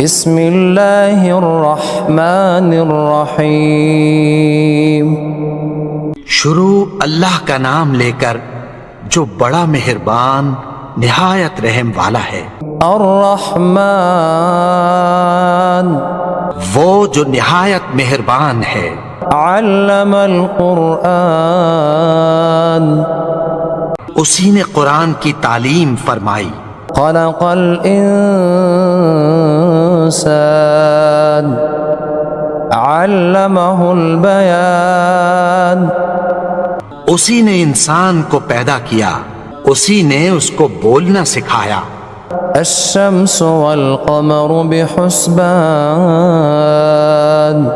بسم اللہ الرحمن الرحیم شروع اللہ کا نام لے کر جو بڑا مہربان نہایت رحم والا ہے۔ الرحمن وہ جو نہایت مہربان ہے۔ علم القرآن اسی نے قرآن کی تعلیم فرمائی۔ خلق الانسان علمہ البیان اسی نے انسان کو پیدا کیا، اسی نے اس کو بولنا سکھایا۔ الشمس والقمر بحسبان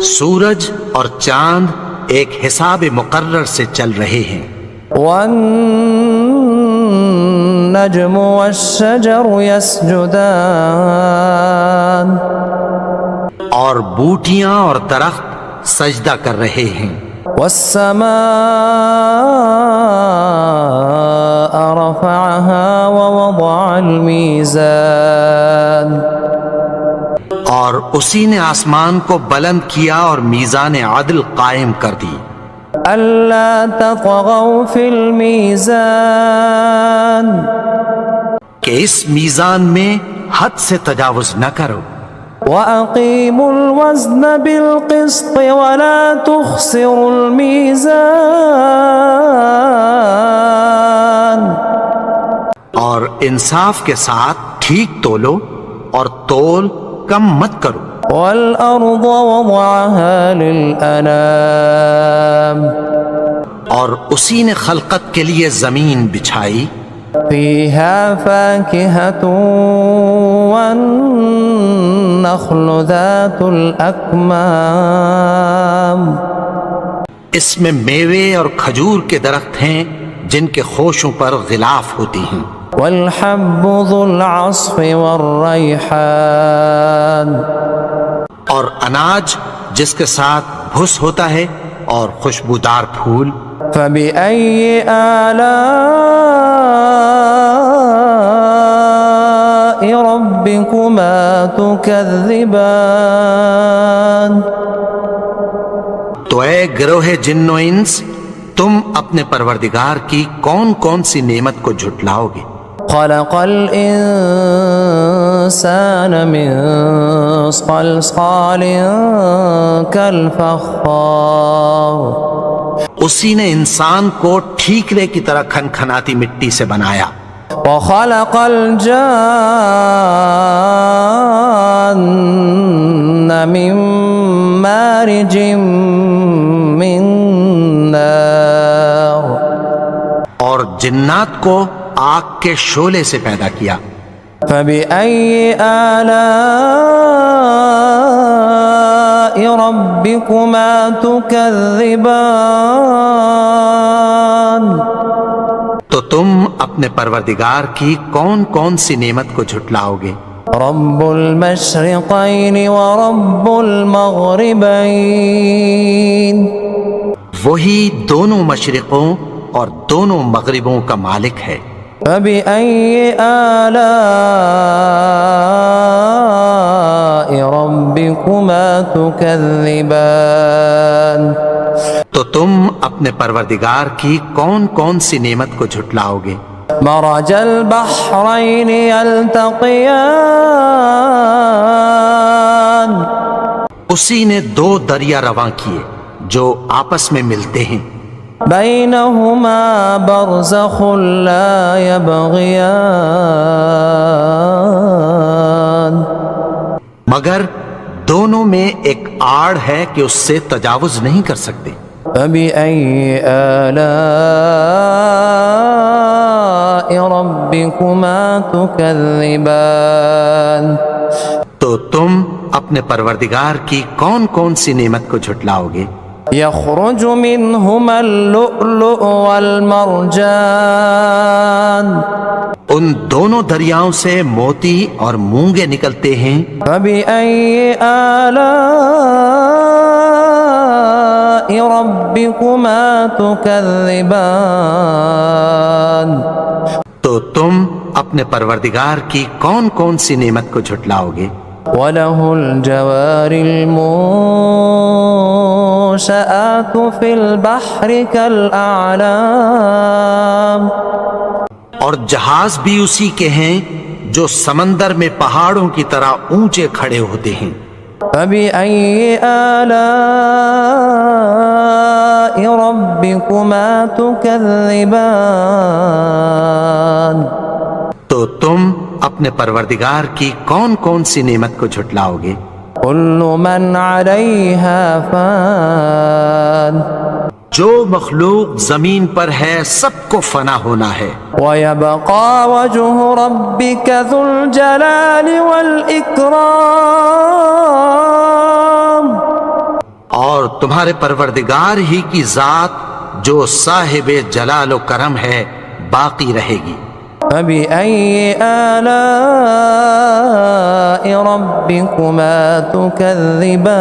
سورج اور چاند ایک حساب مقرر سے چل رہے ہیں۔ والنجم والشجر يسجدان اور بوٹیاں اور درخت سجدہ کر رہے ہیں۔ والسماء رفعها ووضع الميزان اور اسی نے آسمان کو بلند کیا اور میزان عدل قائم کر دی۔ ألا تطغوا في الميزان کہ اس میزان میں حد سے تجاوز نہ کرو۔ وأقيموا الوزن بالقسط ولا تخسروا الميزان اور انصاف کے ساتھ ٹھیک تولو اور تول کم مت کرو۔ والأرض وضعها للأنام اور اسی نے خلقت کے لیے زمین بچھائی۔ فيها فاكهة والنخل ذات الأكمام اس میں میوے اور کھجور کے درخت ہیں جن کے خوشوں پر غلاف ہوتی ہیں۔ والحب ذو العصف والريحان اور اناج جس کے ساتھ بھس ہوتا ہے اور خوشبودار پھول۔ فبأي آلاء ربكما تكذبان تو اے گروہ جن و انس، تم اپنے پروردگار کی کون کون سی نعمت کو جھٹلاؤ گے؟ خلق الإنسان من صلصال كالفخار اسی نے انسان کو ٹھیکرے کی طرح کھنکھناتی مٹی سے بنایا۔ وخلق الجان من مارج من نار اور جنات کو آگ کے شعلے سے پیدا کیا۔ فبأي آلاء ربكما تكذبان تو تم اپنے پروردگار کی کون کون سی نعمت کو جھٹلاؤ گے؟ رب المشرقين ورب المغربين وہی دونوں مشرقوں اور دونوں مغربوں کا مالک ہے۔ فبأي آلاء ربكما تكذبان تو تم اپنے پروردگار کی کون کون سی نعمت کو جھٹلاؤ گے؟ مرج البحرين يلتقيان اسی نے دو دریا رواں کیے جو آپس میں ملتے ہیں۔ بينهما برزخ لا يبغيان مگر دونوں میں ایک آڑ ہے کہ اس سے تجاوز نہیں کر سکتے۔ فبأي آلاء ربكما تكذبان تو تم اپنے پروردگار کی کون کون سی نعمت کو جھٹلاؤ گے؟ يخرج منهما اللؤلؤ والمرجان ان دونوں دریاؤں سے موتی اور مونگے نکلتے ہیں۔ فبأي آلاء ربكما تكذبان تو تم اپنے پروردگار کی کون کون سی نعمت کو جھٹلاؤ گے؟ وَلَهُ الْجَوَارِ الْمُنشَآتُ فِي الْبَحْرِ كَالْأَعْلَامِ، اور جہاز بھی اسی کے ہیں جو سمندر میں پہاڑوں کی طرح اونچے کھڑے ہوتے ہیں۔ فَبِأَيِّ آلَاءِ رَبِّكُمَا تُكَذِّبَانِ، تو تم اپنے پروردگار کی کون کون سی نعمت کو جھٹلاؤ گے؟ كُلُّ مَنْ عَلَيْهَا فَانٍ، جو مخلوق زمین پر ہے سب کو فنا ہونا ہے، وَيَبْقَى وَجْهُ رَبِّكَ ذُو الْجَلَالِ وَالْإِكْرَامِ، اور تمہارے پروردگار ہی کی ذات جو صاحب جلال و کرم ہے باقی رہے گی۔ فَبِأَيِّ آلَاءِ رَبِّكُمَا تُكَذِّبَانِ،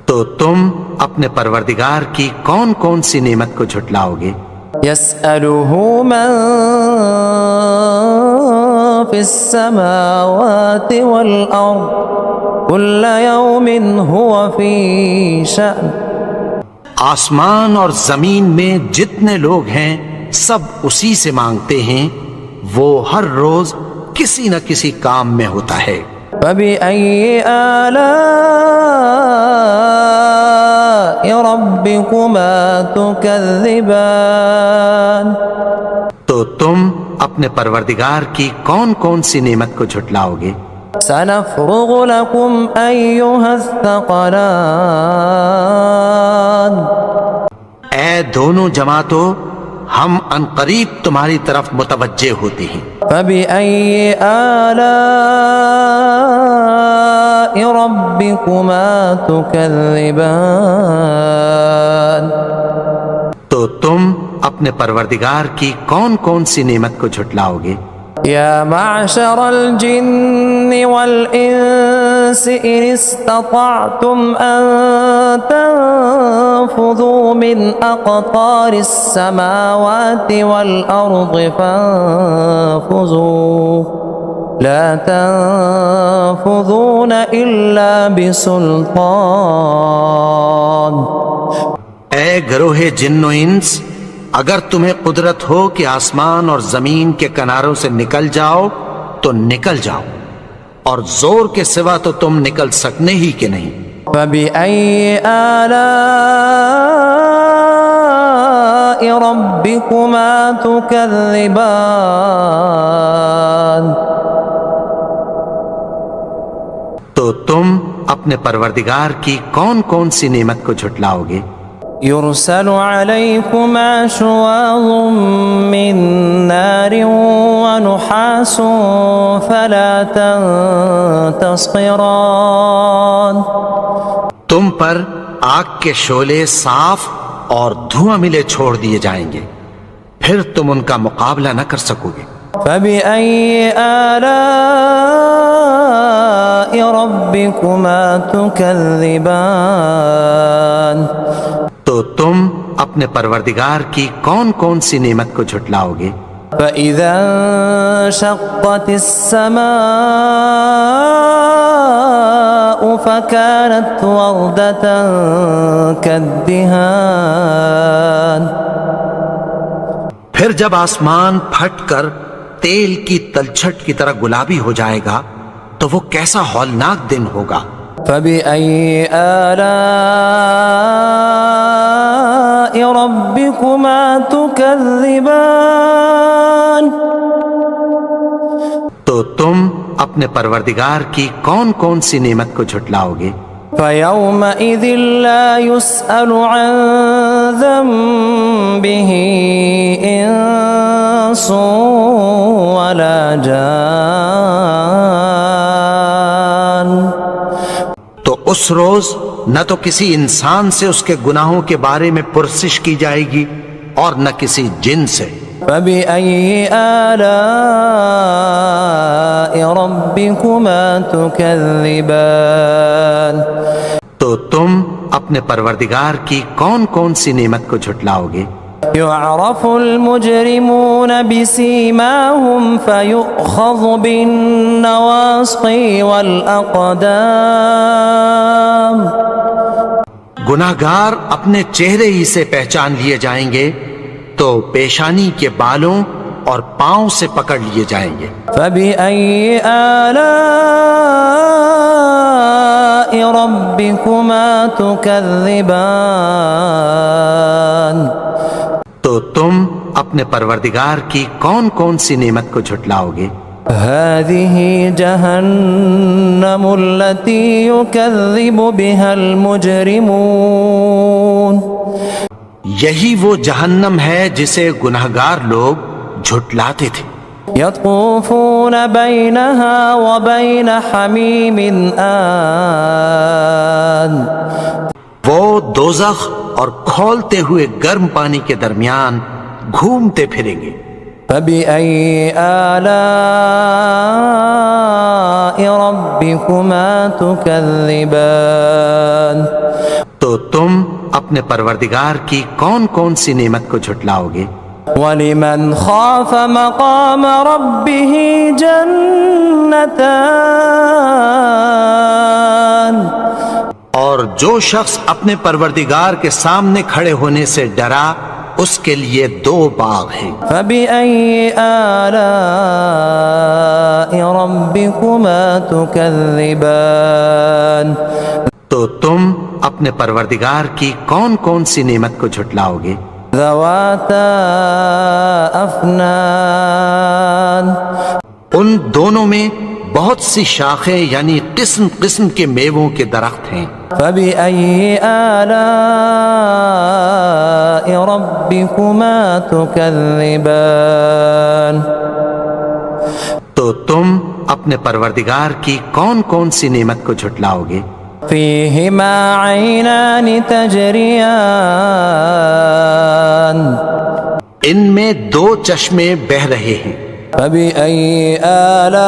تو تم اپنے پروردگار کی کون کون سی نعمت کو جھٹلاؤ گے؟ يَسْأَلُهُ مَن فِي السَّمَاوَاتِ وَالْأَرْضِ كُلَّ يَوْمٍ هُوَ فِي شَأْنٍ، آسمان اور زمین میں جتنے لوگ ہیں سب اسی سے مانگتے ہیں، وہ ہر روز کسی نہ کسی کام میں ہوتا ہے۔ فَبِأَيِّ آلَاءِ رَبِّكُمَا تُكَذِّبَانِ، تو تم اپنے پروردگار کی کون کون سی نعمت کو جھٹلاؤ گے؟ سَنَفْرُغُ لَكُمْ أَيُّهَ الثَّقَلَانِ، اے دونوں جماعتوں، ہم عنقریب تمہاری طرف متوجہ ہوتے ہیں۔ فَبِأَيِّ آلَاءِ رَبِّكُمَا تُكَذِّبَانِ، تو تم اپنے پروردگار کی کون کون سی نعمت کو جھٹلاؤ گے؟ يا معشر الجن والإنس إن استطعتم أن تنفذوا من أقطار السماوات والأرض فانفذوا لا تنفذون إلا بسلطان۔ اے گروہ جن و انس، اگر تمہیں قدرت ہو کہ آسمان اور زمین کے کناروں سے نکل جاؤ تو نکل جاؤ، اور زور کے سوا تو تم نکل سکنے ہی کہ نہیں۔ فَبِأَيِّ آلَاءِ رَبِّكُمَا تُكَذِّبَانِ، تو تم اپنے پروردگار کی کون کون سی نعمت کو جھٹلاؤ گے؟ يرسل عليكما شواظ من نار ونحاس فلا تنتصران، تم پر آگ کے شعلے صاف اور دھواں ملے چھوڑ دیے جائیں گے، پھر تم ان کا مقابلہ نہ کر سکو گے۔ فَبِأَيِّ آلَاءِ رَبِّكُمَا تُكَذِّبَانِ، تو تم اپنے پروردگار کی کون کون سی نعمت کو جھٹلاؤ گے؟ فَإِذَا انشَقَّتِ السَّمَاءُ فَكَانَتْ وَرْدَةً كَالدِّهَانِ، پھر جب آسمان پھٹ کر تیل کی تلچھٹ کی طرح گلابی ہو جائے گا تو وہ کیسا ہولناک دن ہوگا۔ فَبِأَيِّ آلَاءِ رَبِّكُمَا تُكَذِّبَانِ، تو تم اپنے پروردگار کی کون کون سی نعمت کو جھٹلاؤ گے؟ فَيَوْمَئِذٍ لَا يُسْأَلُ عَنْ ذَنبِهِ إِنسٌ وَلَا جَانٌ، تو اس روز نہ تو کسی انسان سے اس کے گناہوں کے بارے میں پرسش کی جائے گی اور نہ کسی جن سے۔ فَبِأَيِّ آلَاءِ رَبِّكُمَا تُكَذِّبَانِ، تو تم اپنے پروردگار کی کون کون سی نعمت کو جھٹلاؤ گے؟ يعرف المجرمون بسيماهم فيؤخذ بالنواصي والأقدام گناہگار اپنے چہرے ہی سے پہچان لیے جائیں گے تو پیشانی کے بالوں اور پاؤں سے پکڑ لیے جائیں گے۔ فبأي آلاء ربكما تكذبان تو تم اپنے پروردگار کی کون کون سی نعمت کو جھٹلاؤ گے؟ هذه جهنم التي يكذب بها المجرمون یہی وہ جہنم ہے جسے گناہگار لوگ جھٹلاتے تھے۔ يطوفون بينها وبين حميم آن وہ دوزخ اور کھولتے ہوئے گرم پانی کے درمیان گھومتے پھریں گے۔ فبأي آلاء ربكما تكذبان تو تم اپنے پروردگار کی کون کون سی نعمت کو جھٹلاؤ گے؟ وَلِمَنْ خَافَ مَقَامَ رَبِّهِ جَنَّتَانِ اور جو شخص اپنے پروردگار کے سامنے کھڑے ہونے سے ڈرا اس کے لیے 2 باغ ہیں۔ فَبِأَيِّ آلَاءِ رَبِّكُمَا تُكَذِّبَانِ تو تم اپنے پروردگار کی کون کون سی نعمت کو جھٹلاؤ گے؟ ذَوَاتَا أَفْنَانٍ ان دونوں میں بہت سی شاخیں یعنی قسم قسم کے میووں کے درخت ہیں۔ فَبِأَيِّ آلَاءِ رَبِّكُمَا تُكَذِّبَانِ تو تم اپنے پروردگار کی کون کون سی نعمت کو جھٹلاؤ گے؟ فِيهِمَا عَيْنَانِ تَجْرِيَانِ ان میں 2 چشمے بہہ رہے ہیں۔ فَبِأَيِّ آلَاءِ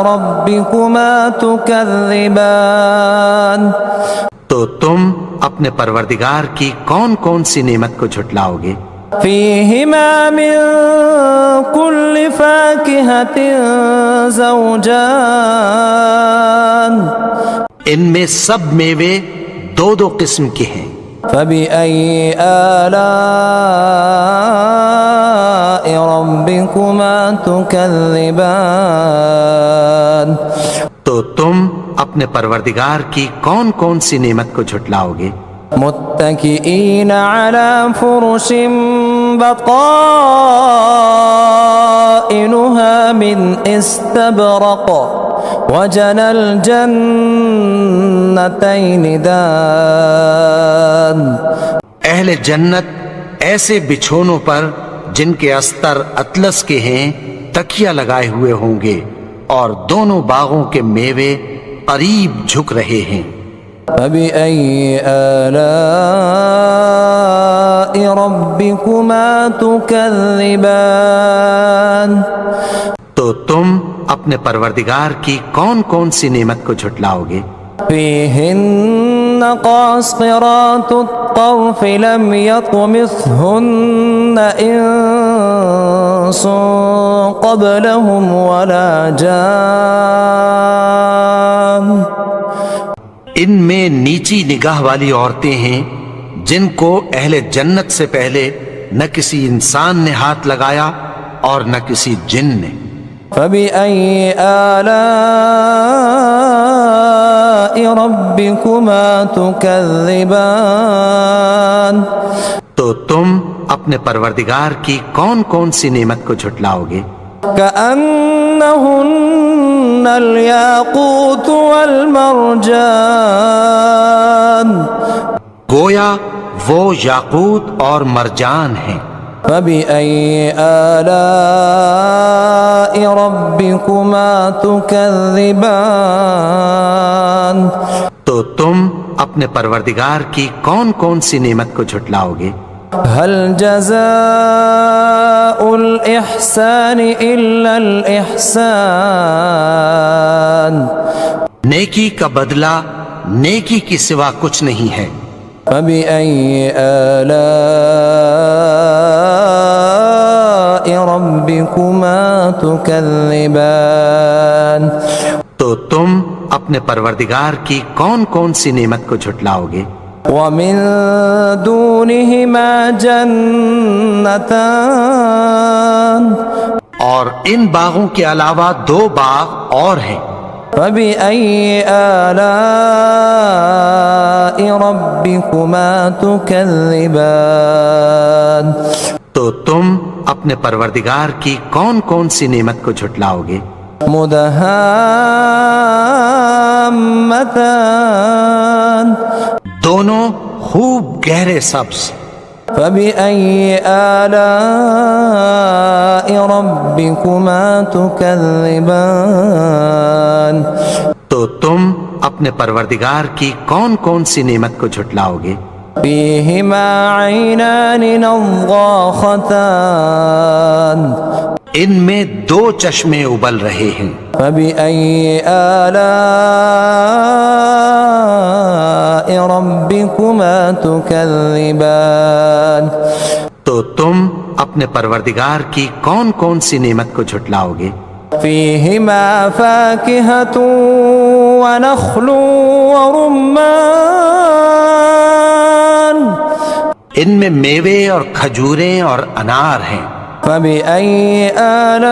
رَبِّكُمَا تُكَذِّبَانِ تو تم اپنے پروردگار کی کون کون سی نعمت کو جھٹلاؤ گے؟ فِيهِمَا مِن كُلِّ فَاكِهَةٍ زَوْجَانِ ان میں سب میوے 2 قسم کے ہیں۔ فَبِأَيِّ آلَاءِ رَبِّكُمَا تُكَذِّبَانِ تو تم اپنے پروردگار کی کون کون سی نعمت کو جھٹلاؤ گے؟ متكئين على فرش بطائنها من استبرق وجنى الجنتين دان اہل جنت ایسے بچھونوں پر جن کے استر اطلس کے ہیں تکیہ لگائے ہوئے ہوں گے اور دونوں باغوں کے میوے قریب جھک رہے ہیں۔ فَبِأَيِّ آلَاءِ رَبِّكُمَا تُكَذِّبَانِ تو تم اپنے پروردگار کی کون کون سی نعمت کو جھٹلاؤ گے؟ فِيهِنَّ قَاصِرَاتُ الطَّرْفِ لَمْ يَطْمِثْهُنَّ إِنسٌ قَبْلَهُمْ وَلَا جَانٌّ ان میں نیچی نگاہ والی عورتیں ہیں جن کو اہل جنت سے پہلے نہ کسی انسان نے ہاتھ لگایا اور نہ کسی جن نے۔ فَبِأَيِّ آلَاءِ رَبِّكُمَا تُكَذِّبَانِ تو تم اپنے پروردگار کی کون کون سی نعمت کو جھٹلاؤ گے؟ كأنهن الياقوت والمرجان گویا وہ یاقوت اور مرجان ہیں۔ فَبِأَيِّ آلَاءِ رَبِّكُمَا تُكَذِّبَانِ تو تم اپنے پروردگار کی کون کون سی نعمت کو جھٹلاؤ گے؟ هل جزاء الإحسان إلا الإحسان نیکی کا بدلہ نیکی کی سوا کچھ نہیں ہے۔ فبأي آلاء ربكما تكذبان تو تم اپنے پروردگار کی کون کون سی نعمت کو جھٹلاؤ گے؟ ومن دونهما جنتان اور ان باغوں کے علاوہ 2 باغ اور ہیں۔ فبأي آلاء ربكما تكذبان تو تم اپنے پروردگار کی کون کون سی نعمت کو جھٹلاؤ گے؟ مدہامتان دونوں خوب گہرے سبز۔ فبأي آلاء ربكما تكذبان تو تم اپنے پروردگار کی کون کون سی نعمت کو جھٹلاؤ گے؟ فيهما عينان نضاختان ان میں 2 چشمے ابل رہے ہیں۔ فبأي آلاء ربكما تكذبان تو تم اپنے پروردگار کی کون کون سی نعمت کو جھٹلاؤ گے؟ فيهما فاكهة ونخل ورمان ان میں میوے اور کھجوریں اور انار ہیں۔ فبأي آلاء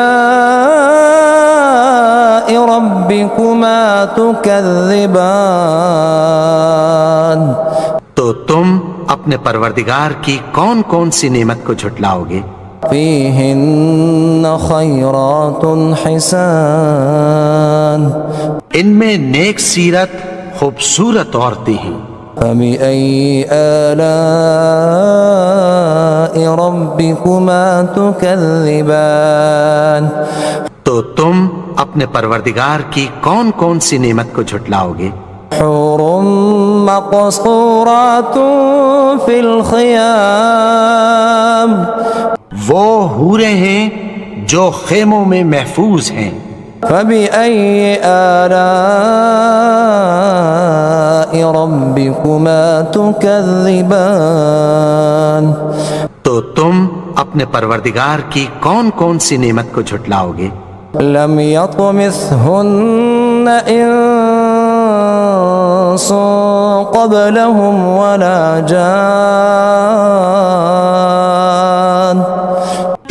ربكما تكذبان تو تم اپنے پروردگار کی کون کون سی نعمت کو جھٹلاؤ گے؟ فيهن خيرات حسان ان میں نیک سیرت خوبصورت عورتیں ہیں۔ فبأي آلاء ربكما تكذبان تو تم اپنے پروردگار کی کون کون سی نعمت کو جھٹلاؤ گے؟ حور مقصورات في الخيام وہ حوریں ہیں جو خیموں میں محفوظ ہیں۔ فبأي آلاء ربكما تكذبان تو تم اپنے پروردگار کی کون کون سی نعمت کو جھٹلاؤ گے؟ لم يطمثهن إنس قبلهم ولا جان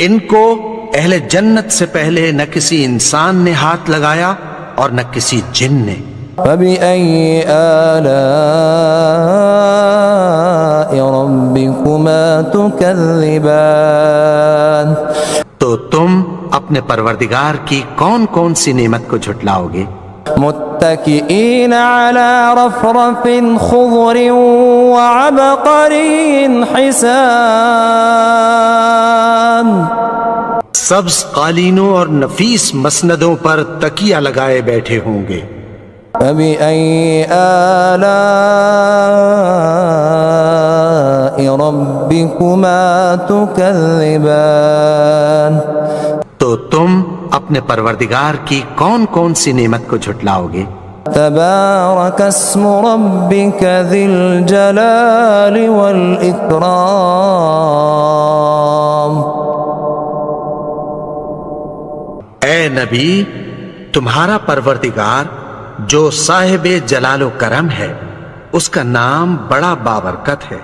ان کو اہل جنت سے پہلے نہ کسی انسان نے ہاتھ لگایا اور نہ کسی جن نے۔ فبأي آلاء ربكما تكذبان تو تم اپنے پروردگار کی کون کون سی نعمت کو جھٹلاؤ گے؟ متكئين على رفرف خضر وعبقري حسان سبز قالینوں اور نفیس مسندوں پر تکیہ لگائے بیٹھے ہوں گے۔ فبأي آلاء ربكما تكذبان تو تم اپنے پروردگار کی کون کون سی نعمت کو جھٹلاؤ گے؟ تبارك اسم ربك ذي الجلال والإكرام اے نبی، تمہارا پروردگار جو صاحب جلال و کرم ہے، اس کا نام بڑا بابرکت ہے۔